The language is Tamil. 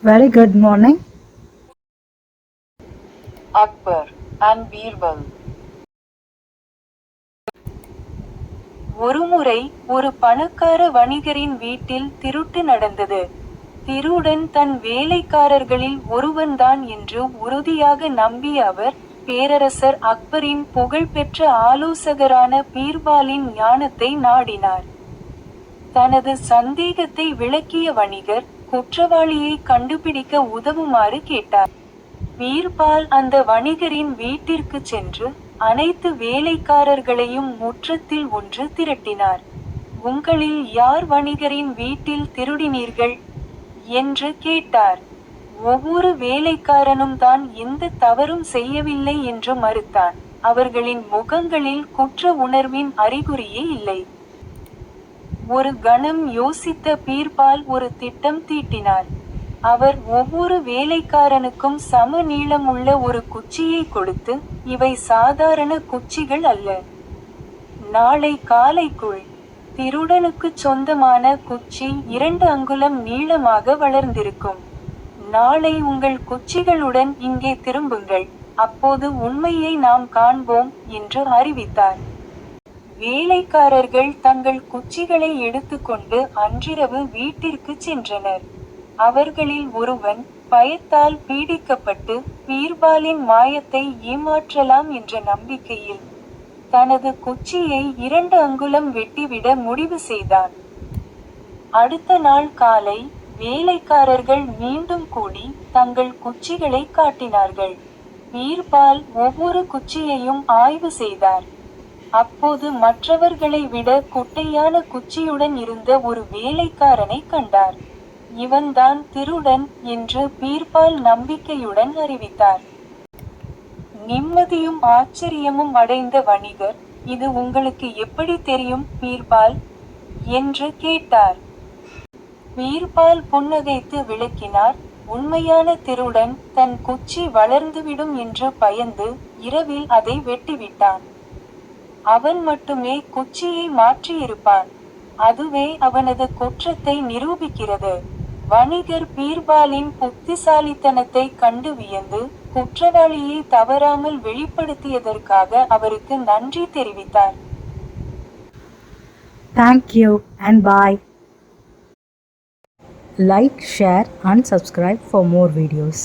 Very good morning. Akbar and Birbal. ஒருமுறை ஒரு பணக்கார வணிகரின் வீட்டில் திருட்டு நடந்தது. திருடன் தன் வேலைக்காரர்களில் ஒருவன்தான் என்று உறுதியாக நம்பிய அவர், பேரரசர் அக்பரின் புகழ்பெற்ற ஆலோசகரான பீர்பாலின் ஞானத்தை நாடினார். தனது சந்தேகத்தை விளக்கிய வணிகர், குற்றவாளியை கண்டுபிடிக்க உதவுமாறு கேட்டார். பீர்பால் அந்த வணிகரின் வீட்டிற்குச் சென்று, அனைத்து வேலைக்காரர்களையும் முற்றத்தில் ஒன்று திரட்டினார். உங்களில் யார் வணிகரின் வீட்டில் திருடினீர்கள்? என்று கேட்டார். ஒவ்வொரு வேலைக்காரனும் தான் எந்த தவறும் செய்யவில்லை என்று மறுத்தான். அவர்களின் முகங்களில் குற்ற உணர்வின் அறிகுறியே இல்லை. ஒரு கணம் யோசித்த பீர்பால் ஒரு திட்டம் தீட்டினார். அவர் ஒவ்வொரு வேலைக்காரனுக்கும் சம நீளமுள்ள ஒரு குச்சியை கொடுத்து, இவை சாதாரண குச்சிகள் அல்ல. நாளை காலைக்குள் திருடனுக்குச் சொந்தமான குச்சி 2 அங்குலம் நீளமாக வளர்ந்திருக்கும். நாளை உங்கள் குச்சிகளுடன் இங்கே திரும்புங்கள், அப்போது உண்மையை நாம் காண்போம் என்று அறிவித்தார். வேலைக்காரர்கள் தங்கள் குச்சிகளை எடுத்துக்கொண்டு அன்றிரவு வீட்டிற்கு சென்றனர். அவர்களில் ஒருவன், பயத்தால் பீடிக்கப்பட்டு, பீர்பாலின் மாயத்தை ஏமாற்றலாம் என்ற நம்பிக்கையில், தனது குச்சியை 2 அங்குலம் வெட்டிவிட முடிவு செய்தான். அடுத்த நாள் காலை, வேலைக்காரர்கள் மீண்டும் கூடி, தங்கள் குச்சிகளை காட்டினார்கள். பீர்பால் ஒவ்வொரு குச்சியையும் ஆய்வு செய்தார். அப்போது மற்றவர்களை விட குட்டையான குச்சியுடன் இருந்த ஒரு வேலைக்காரனை கண்டார். இவன்தான் திருடன் என்று பீர்பால் நம்பிக்கையுடன் அறிவித்தார். நிம்மதியும் ஆச்சரியமும் அடைந்த வணிகர், இது உங்களுக்கு எப்படி தெரியும் பீர்பால்? என்று கேட்டார். பீர்பால் புன்னகைத்து விளக்கினார், உண்மையான திருடன் தன் குச்சி வளர்ந்துவிடும் என்று பயந்து இரவில் அதை வெட்டிவிட்டான். அவன் மட்டுமே குச்சியை மாற்றியிருப்பான். அதுவே அவனது குற்றத்தை நிரூபிக்கிறது. வணிகர் பீர்பாலின் புத்திசாலித்தனத்தை கண்டு வியந்து, குற்றவாளியை தவறாமல் வெளிப்படுத்தியதற்காக அவருக்கு நன்றி தெரிவித்தார். Thank you and bye. Like, share and subscribe for more videos.